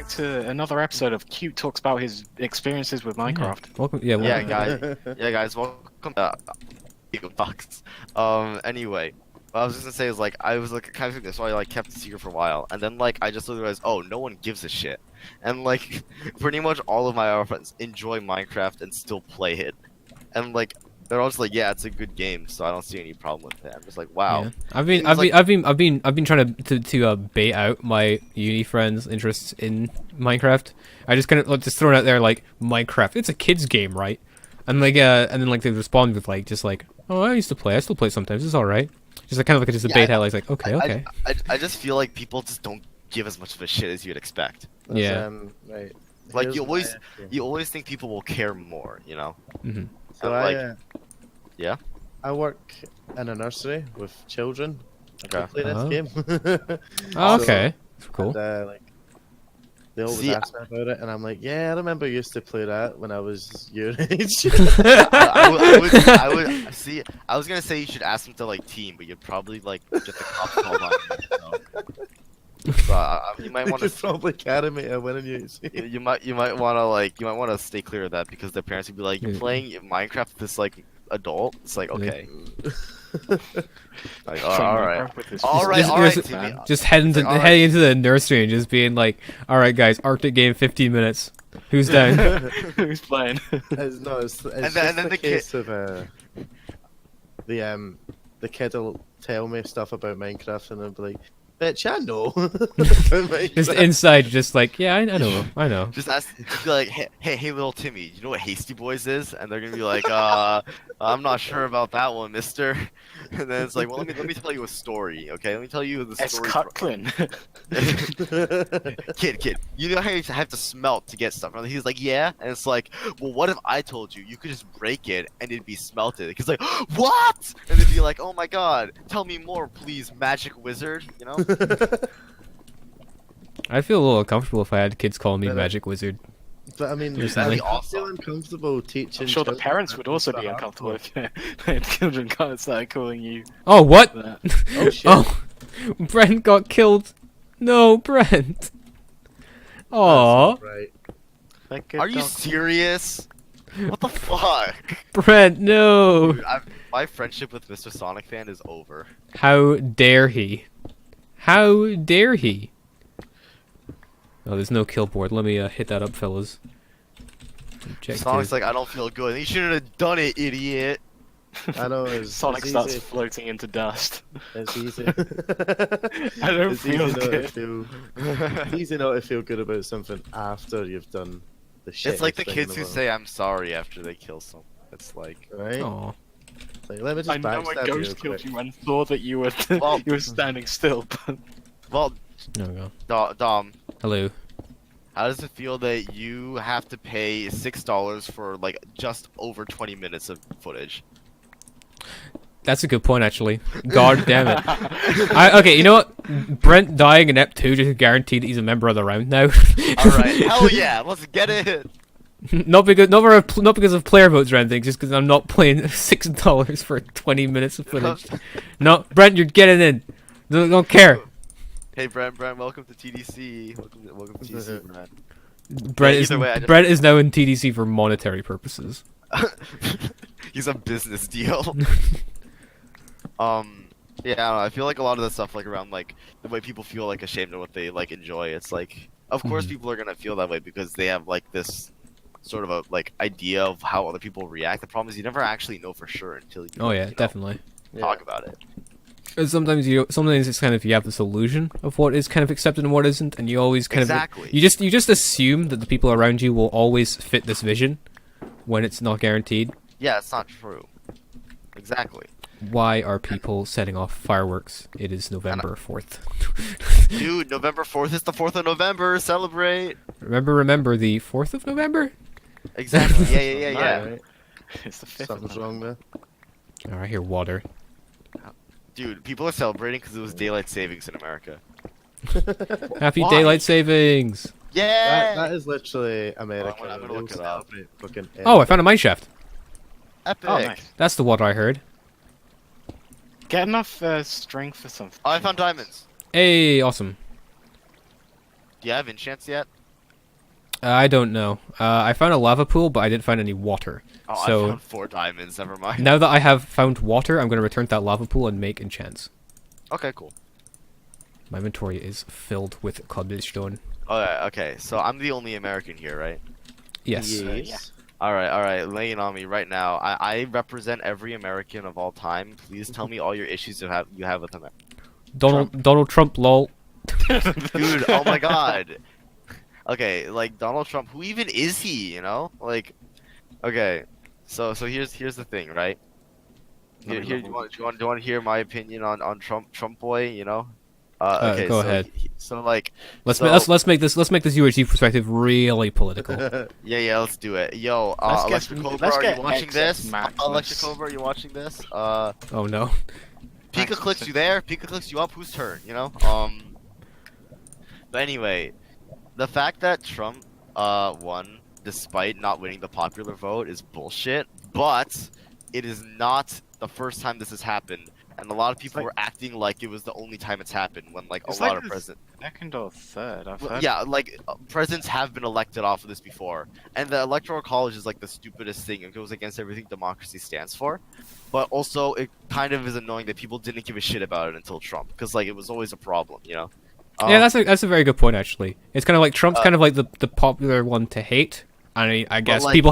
back to another episode of Cute talks about his experiences with Minecraft. Welcome. Yeah. Yeah, Welcome. guys, welcome to Box. Anyway, what I was just gonna say is like I was like kind of thinking, so I like kept it secret for a while, and then like I just realized, oh, no one gives a shit, and like pretty much all of my other friends enjoy Minecraft and still play it, and like they're all just like, yeah, it's a good game, so I don't see any problem with it. I'm just like, wow. Yeah. I've been trying to bait out my uni friends' interests in Minecraft. I just kind of just throw it out there like Minecraft. It's a kids game, right? And like and then like they respond with like just like, oh, I still play it sometimes. It's all right. Just like kind of like just a bait out like okay. I just feel like people just don't give as much of a shit as you'd expect. Yeah. Right. Like you always think people will care more, you know? Mm-hmm. So like, yeah. I work in a nursery with children. I Okay. play this Oh. game. Oh, So, okay. That's cool. and, like, they always See, ask me about it, and I'm like, yeah, I remember I used to play that when I was your age. I was gonna say you should ask them to like team, but you'd probably like get the cops called on you. So, you might They want could to. probably carry me to win in UHC. You might want to stay clear of that because their parents would be like, you're Yeah. playing Minecraft with this like adult. It's like, okay, like From all right, Minecraft with his all right, Just- all right, just- Timmy. Just heading Like, all right. heading into the nursery and just being like, all right, guys, Arctic game, 15 minutes. Who's down? Who's playing? It's just then the the case of the kid will tell me stuff about Minecraft, and I'll be like, bitch, I know. About Just Minecraft. inside, just like, yeah, I know. Just ask, be like, hey, little Timmy, you know what Hasty Boys is? And they're gonna be like, I'm not sure about that one, Mister. And then it's like, well, let me tell you a story, okay? Let me tell you the It's story. Cutlin. Kid, you know how you have to smelt to get stuff? And he's like, yeah. And it's like, well, what if I told you could just break it and it'd be smelted? He's like, what? And they'd be like, oh my god, tell me more, please, magic wizard. You know? I'd feel a little uncomfortable if I had kids calling me But, Magic Wizard. But I mean, You're I saying- feel uncomfortable teaching. I'm sure the children parents how would to also use be the uncomfortable hardware. if children kind of started calling you Oh, what? that. Oh shit! Oh, Brent got killed. No, Brent. Aw, Right. Like a Are you dog. serious? What the fuck? Brent, no. Dude, my friendship with Mr. Sonic Fan is over. How dare he? How dare he? Oh, there's no kill board. Let me hit that up, fellas. Objective. Sonic's like, I don't feel good. You shouldn't have done it, idiot. I know. Sonic it's starts easy. floating into dust. It's easy. I don't It's feel easy not to good. feel. It's easy not to feel good about something after you've done the shit. It's like the kids who say I'm sorry after they kill someone. It's like, right? Aw. It's like, let me just I know backstab a you ghost real killed quick. you and thought that you were Well- you were standing still, but well, There we go. Dom, Hello. how does it feel that you have to pay $6 for like just over 20 minutes of footage? That's a good point, actually. God damn it. Okay, you know what? Brent dying in Ep 2 just guaranteed he's a member of the round now. Alright, hell yeah, let's get it! not because of player votes or anything, just because I'm not playing $6 for 20 minutes of footage. No, Brent, you're getting in. Don't care. Hey Brent, welcome to TDC. Welcome to TDC, Brent. Brent Yeah, is either way, I just- Brent is now in TDC for monetary purposes. He's a business deal. Yeah, I don't know, I feel like a lot of the stuff like around like the way people feel like ashamed of what they like enjoy. It's like, of course, people are gonna feel that way because they have like this sort of a like idea of how other people react. The problem is you never actually know for sure until you. Oh yeah, you know, definitely. talk about it. And sometimes it's kind of you have this illusion of what is kind of accepted and what isn't, and you always kind Exactly. of you just assume that the people around you will always fit this vision when it's not guaranteed. Yeah, it's not true. Exactly. Why are people setting off fireworks? It is November 4th. Dude, November 4th is the 4th of November. Celebrate. Remember the 4th of November? Exactly. Yeah. Right. it's the fifth. Something's wrong there. Oh, I hear water. Dude, people are celebrating because it was daylight savings in America. Happy Why? daylight savings! Yeah. That is literally America. I'm gonna They'll look it up. celebrate fucking Oh, I found a mineshaft. Epic. Oh, nice. That's the water I heard. Get enough strength for something. Oh, I found diamonds. Hey, awesome. Do you have enchants yet? I don't know. I found a lava pool, but I didn't find any water. Oh, So I found 4 diamonds. Never mind. now that I have found water, I'm going to return to that lava pool and make enchants. Okay, cool. My inventory is filled with cobblestone. Okay. So I'm the only American here, right? Yes. Yeah. All right. Lay it on me right now. I represent every American of all time. Please tell me all your issues you have with America. Donald Trump, lol. Dude, oh my god. Okay, like Donald Trump, who even is he, you know? Like, okay. So here's the thing, right? Do you want to hear my opinion on Trump boy, you know? Okay, go so ahead. So like Let's make this UHC perspective really political. yeah, let's do it. Yo, Let's Electric get- Cobra, let's are you get watching excess this? Maximus. Electric Cobra, are you watching this? Oh no. Pika clicks you there, Pika clicks you up, whose turn, you know? But anyway, the fact that Trump won despite not winning the popular vote is bullshit, but it is not the first time this has happened, and a lot of people were acting like it was the only time it's happened when like a It's lot like of the presidents. second or third. I've Well, heard. yeah, like presidents have been elected off of this before, and the electoral college is like the stupidest thing. It goes against everything democracy stands for, but also it kind of is annoying that people didn't give a shit about it until Trump, because like it was always a problem, you know. Yeah, that's a very good point actually. It's kind of like Trump's kind of like the popular one to hate. I guess like- people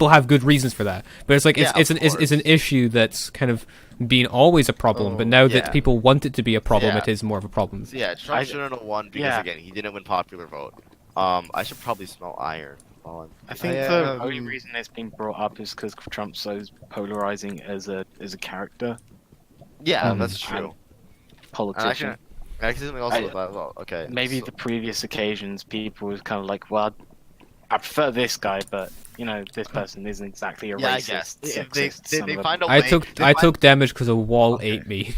have good reasons for that. But it's like Yeah, it's of it's an issue that's kind of been always a problem, but now yeah. that people want it to be a problem, Yeah. it is more of a problem. So yeah, Trump shouldn't have won because yeah. again he didn't win popular vote. I should probably smell iron. I think I, the um, only reason it's been brought up is because Trump's so polarizing as a character, Yeah, Um, that's true. politician. Actually, something also I- with that as well. Okay. Maybe so- the previous occasions, people were kind of like, well, I prefer this guy, but you know, this person isn't exactly a Yeah, I racist. guess. Sexist, They son of a- find a way. I took damage because a wall ate me.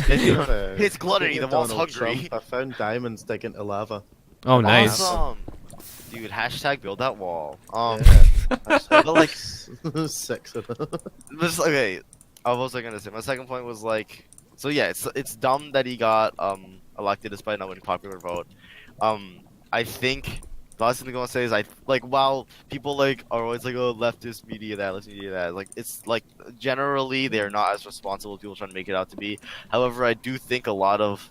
It's Gluttony, the wall's Donald hungry. Trump, I found diamonds digging into lava. Oh, nice. Awesome. Dude, hashtag build that wall. Yeah. But like, 6 of them. this okay. What was I gonna say? My second point was like, so yeah, it's dumb that he got elected despite not winning popular vote. I think the last thing I'm gonna say is while people like are always like, oh, leftist media that, like it's like generally they're not as responsible as people trying to make it out to be. However, I do think a lot of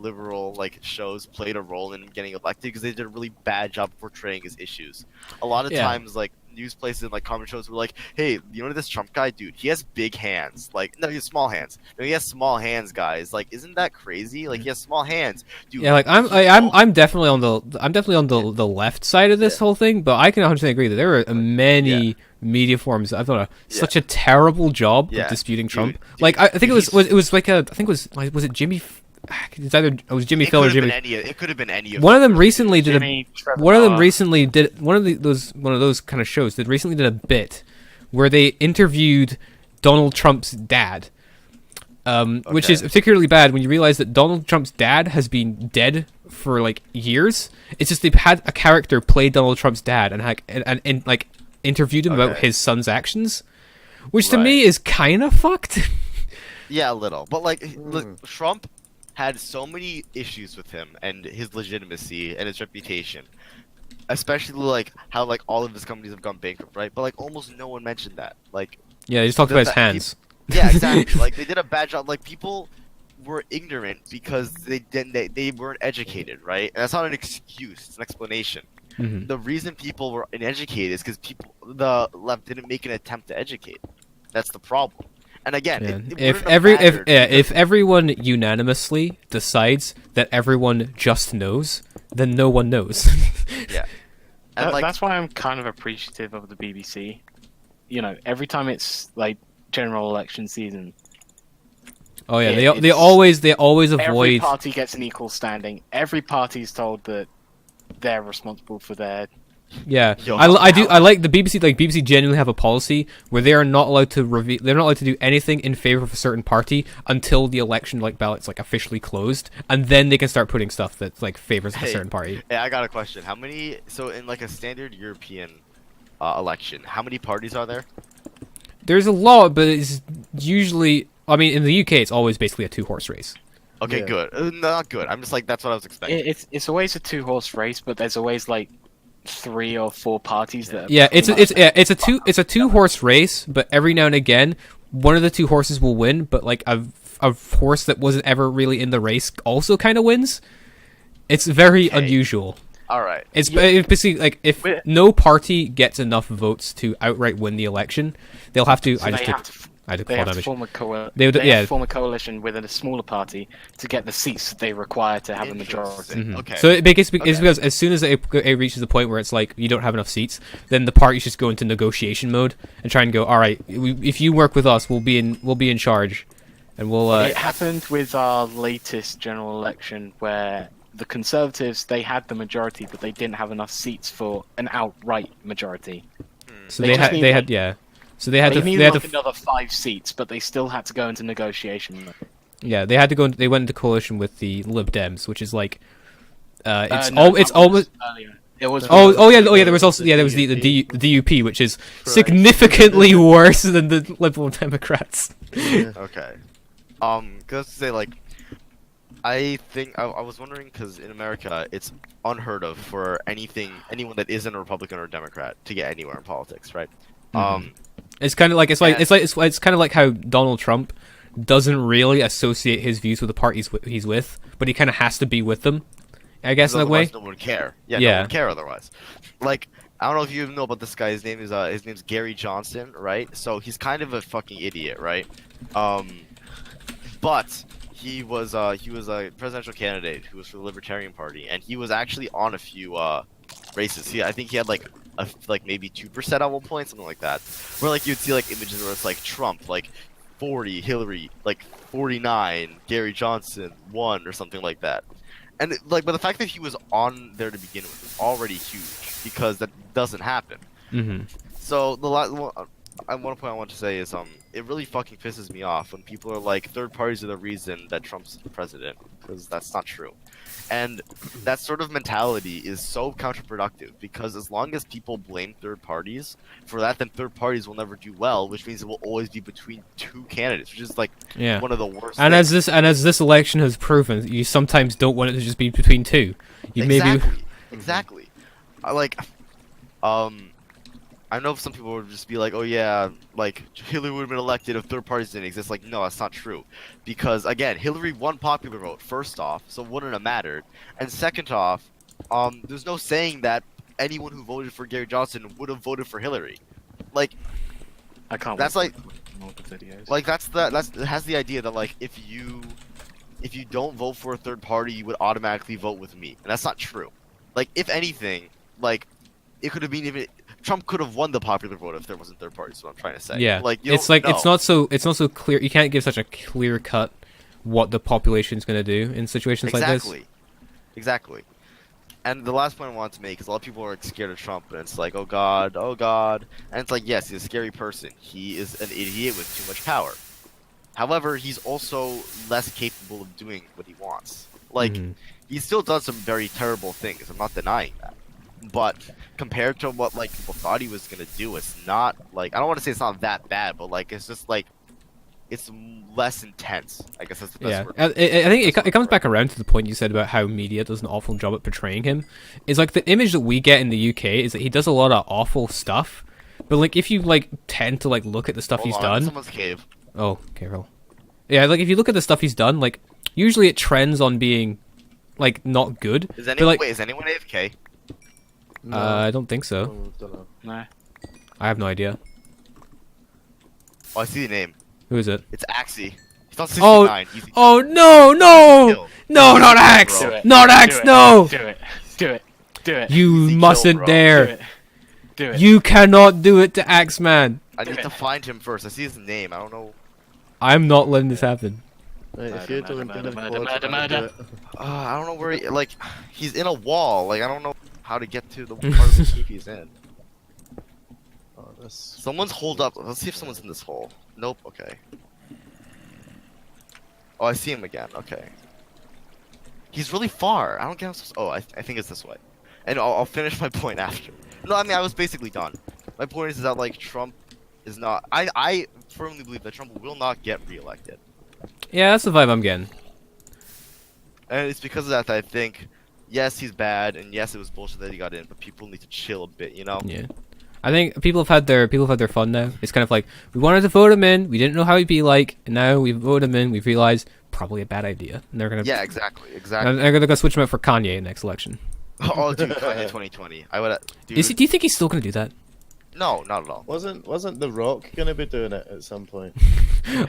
liberal like shows played a role in him getting elected because they did a really bad job portraying his issues. A lot of Yeah. times, like news places and like comment shows were like, "Hey, you know this Trump guy, dude? He has big hands. Like, no, he has small hands. No, he has small hands, guys. Like, isn't that crazy? Like, he has small hands, dude." Yeah, like I'm definitely on the left side of this whole thing, but I can 100% agree that there are many media forums that have done such a terrible job Yeah. of disputing Dude, Trump. dude, Like I think it was he's- like I think it was Jimmy. It's either it was Jimmy It Phil could or have been Jimmy. any. It could have been any of One of them recently did Jimmy, Trevor one of them Noah. recently did one of those kind of shows that recently did a bit where they interviewed Donald Trump's dad, which is Okay. particularly bad when you realize that Donald Trump's dad has been dead for like years. It's just they've had a character play Donald Trump's dad and like interviewed him about Okay. his son's actions, which to Right. me is kind of fucked. Yeah, a little. But like, look, Trump had so many issues with him and his legitimacy and his reputation. Especially like how like all of his companies have gone bankrupt, right? But like almost no one mentioned that. Like, Yeah, they just talked The about his fa- he- hands. yeah, exactly. Like they did a bad job. Like people were ignorant because they weren't educated, right? And that's not an excuse; it's an explanation. Mhm. The reason people were uneducated is because the left didn't make an attempt to educate. That's the problem. And again, Yeah. it If wouldn't have mattered if because- everyone unanimously decides that everyone just knows, then no one knows. yeah, and like That's why I'm kind of appreciative of the BBC. You know, every time it's like general election season, Oh yeah, Yeah, they it's- always every avoid. party gets an equal standing. Every party's told that they're responsible for their. Yeah, Yo, I like the BBC. Like BBC genuinely have a policy where they are not allowed to reveal. They're not allowed to do anything in favor of a certain party until the election like ballots like officially closed, and then they can start putting stuff that like favors a Hey. certain party. Hey, I got a question. How many? So in like a standard European election, how many parties are there? There's a lot, but it's usually. I mean, in the UK, it's always basically a 2-horse race. Okay, Yeah. good. Not good. I'm just like that's what I was expecting. It's always a 2-horse race, but there's always like 3 or 4 parties that. Yeah, it's a two horse race, but every now and again, one of the two horses will win, but like a horse that wasn't ever really in the race also kind of wins. It's very unusual. All right. It's basically like if no party gets enough votes to outright win the election, they'll have to. So I they just have took. to, I took they fall have to damage. form a They would- they yeah. have to form a coalition within a smaller party to get the seats that they require to have a majority. Interesting. Mhm. Okay. So it's Okay. because as soon as it reaches the point where it's like you don't have enough seats, then the parties just go into negotiation mode and try and go. All right, if you work with us, we'll be in charge, and we'll. It happened with our latest general election where the Conservatives, they had the majority, but they didn't have enough seats for an outright majority. So they they just had need, they like- had yeah. So they had They to needed they had like to another 5 seats, but they still had to go into negotiation. yeah they had to go. They went into coalition with the Lib Dems, which is like. It's No, that almost. was earlier. It was Oh yeah there was also there was the DUP, which is significantly worse than the Liberal Democrats. Okay. Cause to say like, I think I was wondering because in America it's unheard of for anyone that isn't a Republican or a Democrat to get anywhere in politics, right? It's kind of like it's kind of like how Donald Trump doesn't really associate his views with the parties he's with, but he kind of has to be with them. I guess in a way. Otherwise no one would care. Yeah, no Yeah. one would care otherwise. Like, I don't know if you know about this guy. His name's Gary Johnson, right? So he's kind of a fucking idiot, right? But he was a presidential candidate who was for the Libertarian Party, and he was actually on a few races. I think he had like maybe 2% at one point, something like that. Where like you'd see like images where it's like Trump like 40, Hillary like 49, Gary Johnson 1 or something like that. And but the fact that he was on there to begin with was already huge because that doesn't happen. Mm-hmm. So one point I want to say is it really fucking pisses me off when people are like third parties are the reason that Trump's president, because that's not true. And that sort of mentality is so counterproductive because as long as people blame third parties for that, then third parties will never do well, which means it will always be between two candidates, which is like one of the worst. And things. as this election has proven, you sometimes don't want it to just be between two. You Exactly. I know some people would just be like, oh yeah, like Hillary would have been elected if third parties didn't exist. Like, no, that's not true. Because again, Hillary won popular vote, first off, so it wouldn't have mattered. And second off, there's no saying that anyone who voted for Gary Johnson would have voted for Hillary. Like, I can't. That's wait like- for more of the videos. like it has the idea that like if you don't vote for a third party, you would automatically vote with me, and that's not true. Like, if anything, like it could have been even Trump could have won the popular vote if there wasn't third parties. Is what I'm trying to say. Yeah, like it's not so clear. You can't give such a clear cut what the population's going to do in situations like this. Exactly. And the last point I want to make is a lot of people are scared of Trump, and it's like, oh god, and it's like, yes, he's a scary person. He is an idiot with too much power. However, he's also less capable of doing what he wants. Like, he still does some very terrible things. I'm not denying that. But compared to what like people thought he was gonna do, it's not like, I don't want to say it's not that bad, but like it's just like it's less intense. I guess that's the best word. I think it comes back around to the point you said about how media does an awful job at portraying him. It's like the image that we get in the UK is that he does a lot of awful stuff, but like if you like tend to like look at the stuff he's done. Someone's cave. Oh, careful. Yeah, like if you look at the stuff he's done, like usually it trends on being like not good. Is but, anyone like, wait, is anyone AFK? No, I don't think so. don't know. No. I have no idea. Oh, I see the name. Who is it? It's Axie. He's on Oh, 69. Easy. oh no! Kill. No, not Axe! Do it. Not Axe, Do it. no! Do it. Do it. Do it. You Easy kill, mustn't bro. Do dare. it. Do it. You cannot do it to Axe Man. I Do need it. to find him first. I see his name. I don't know. I'm not letting this happen. Right, if Murder, you're murder, doing murder, murder, murder, murder. I don't know where he, like, he's in a wall. Like, I don't know how to get to the part of the cave he's in. Oh, that's... Someone's holed up. Let's see if someone's in this hole. Nope. Okay. Oh, I see him again. Okay. He's really far. I don't get how. Oh, I think it's this way. And I'll finish my point after. No, I mean I was basically done. My point is that like Trump is not. I firmly believe that Trump will not get reelected, Yeah, that's the vibe I'm getting. and it's because of that I think yes, he's bad, and yes, it was bullshit that he got in, but people need to chill a bit, you know? Yeah. I think people have had their fun now. It's kind of like we wanted to vote him in, we didn't know how he'd be like, and now we voted him in. We realized probably a bad idea, and they're gonna Yeah, exactly. and they're gonna go switch him out for Kanye next election. Oh, dude, Kanye 2020. I would. Dude, Do you think he's still gonna do that? no, not at all. Wasn't The Rock gonna be doing it at some point?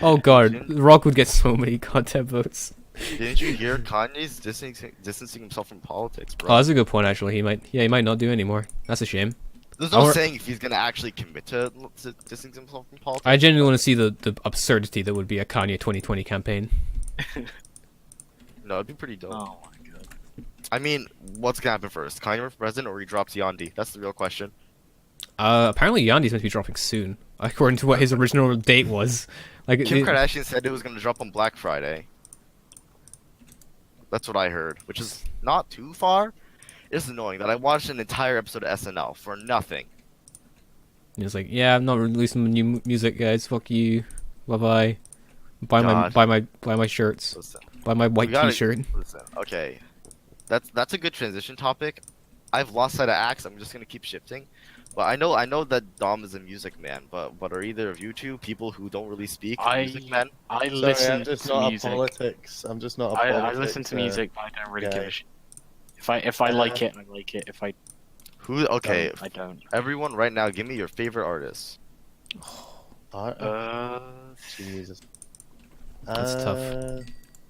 Oh God, Rock would get so many content votes. Didn't you hear Kanye's distancing himself from politics, bro? Oh, that's a good point. Actually, he might not do anymore. That's a shame. There's I no wor- saying if he's gonna actually commit to distancing himself from politics. I genuinely want to see the absurdity that would be a Kanye 2020 campaign. No, it'd be pretty dope. Oh my god. I mean, what's gonna happen first? Kanye for president, or he drops Yandi? That's the real question. Apparently Yandi's meant to be dropping soon, according to what his original date was. Like Kim Kardashian said it was gonna drop on Black Friday. That's what I heard, which is not too far. It's annoying that I watched an entire episode of SNL for nothing. He was like, "Yeah, I'm not releasing new music, guys. Fuck you. Bye bye. God. Buy my shirts. Listen, Buy my white we gotta- T-shirt." Listen, okay, that's a good transition topic. I've lost sight of Axe. I'm just gonna keep shifting. But I know that Dom is a music man. But are either of you two people who don't really speak music men? I Sorry, listen I'm just to not music. a politics. I'm just not a I politics. listen to music, but I don't really give guy. a shit. If I like it, I like it. If I Who? Okay, don't, I don't. everyone, right now, give me your favorite artist. Jesus. That's tough.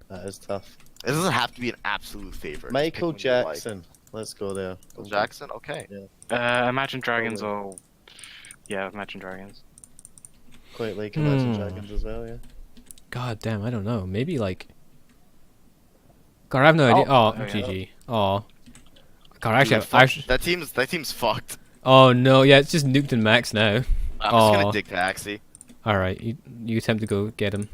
That is tough. It doesn't have to be an absolute favorite. Just Michael pick one you like. Jackson. Let's go there. Michael Jackson. Okay. Imagine Dragons or Imagine Dragons. Quite like Imagine Hmm. Dragons as well, yeah. God damn, I don't know. Maybe like. God, I have no idea. Oh, yeah. GG. Oh. God, actually, Dude, that team's fucked. Oh no, yeah, it's just Nuked and Max now. I'm just Aw. gonna dig to Axie. All right, you attempt to go get him.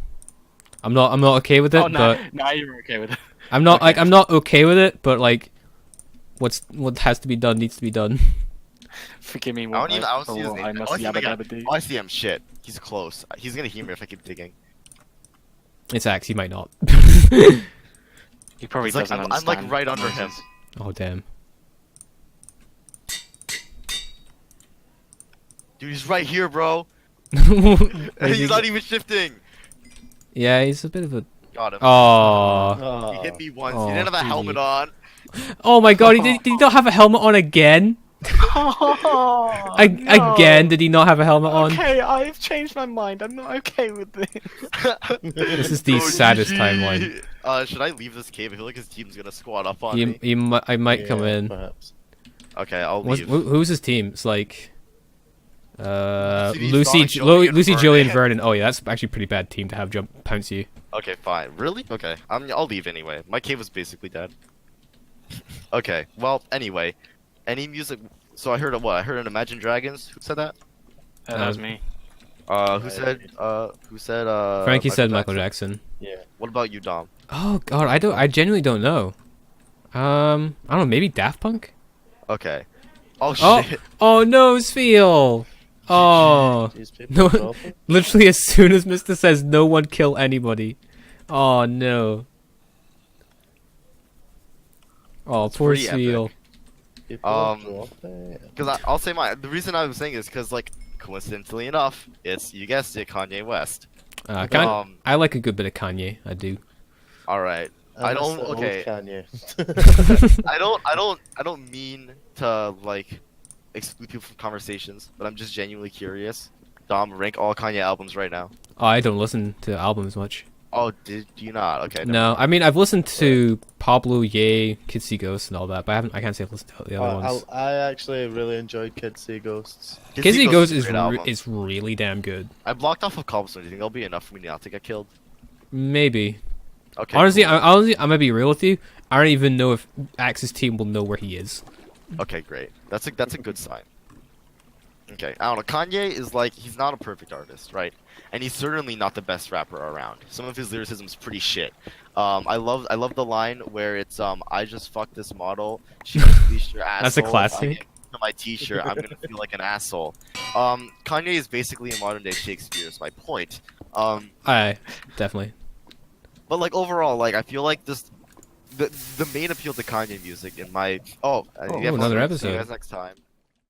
I'm not okay with it, Oh no, but now you're okay with it. I'm not Okay. I'm not okay with it, but like, what has to be done needs to be done. Forgive me. I don't see his I name. must Oh, I see yabba the guy. dabba do. Oh, I see him. Shit. He's close. He's gonna hear me if I keep digging. It's Axe, he might not. He probably He's like, doesn't I'm understand. like right under him. Oh damn. Dude, he's right here, bro. Like, He's not even shifting. Yeah, he's a bit of a. Got him. Oh. He hit me once. Oh, he didn't have a GG. helmet on. Oh my God! Did he not have a helmet on again? Again, did he not have a helmet on? Okay, I've changed my mind. I'm not okay with this. This is the Oh, saddest GG. timeline. Should I leave this cave? I feel like his team's gonna squat up on me. I might come Yeah, in. Perhaps. Okay, I'll Who's leave. his team? It's like Lucy, Joey, and Lucy, Vernon. Joey, and Vernon. Oh yeah, that's actually a pretty bad team to have jump pounce you. Okay, fine. Really? Okay. I'll leave anyway. My cave was basically dead. Okay. Well, anyway, any music. So I heard what? I heard an Imagine Dragons. Who said that? That was me. Who said? Frankie said Michael Jackson. Yeah. What about you, Dom? Oh God, I genuinely don't know. I don't know. Maybe Daft Punk. Okay. Oh Oh, shit. oh no, Sfeel. Oh, These people no. are awful. Literally as soon as Mister says no one kill anybody. Oh no. Oh, poor pretty Sfeel. epic. People drop it. Because I'll say the reason I was saying is because like coincidentally enough, it's you guessed it, Kanye West. I like a good bit of Kanye. I do. All right. I miss don't. the old Okay. Kanye. I don't mean to like exclude people from conversations, but I'm just genuinely curious. Dom, rank all Kanye albums right now. Oh, I don't listen to albums much. Oh, did you not? Okay. never No, mind. I mean I've listened to Pablo, Ye, Kids See Ghosts, and all that, but I can't say I've listened to the other ones. I actually really enjoyed Kids See Ghosts. Kids See Ghosts a great album. is really damn good. I blocked off a cobblestone. Do you think that'll be enough for me not to get killed? Maybe. Okay. Honestly, cool. I'm gonna be real with you. I don't even know if Axe's team will know where he is. Okay, great. That's a good sign. Okay, I don't know. Kanye is like he's not a perfect artist, right? And he's certainly not the best rapper around. Some of his lyricism's pretty shit. I love the line where it's I just fucked this model. She unleashed your asshole. That's a If I classic. get to my t-shirt, I'm gonna feel like an asshole. Kanye is basically a modern day Shakespeare. Is my point. I definitely. But like overall, like I feel like this the main appeal to Kanye music in my yeah, another see you episode. guys next time.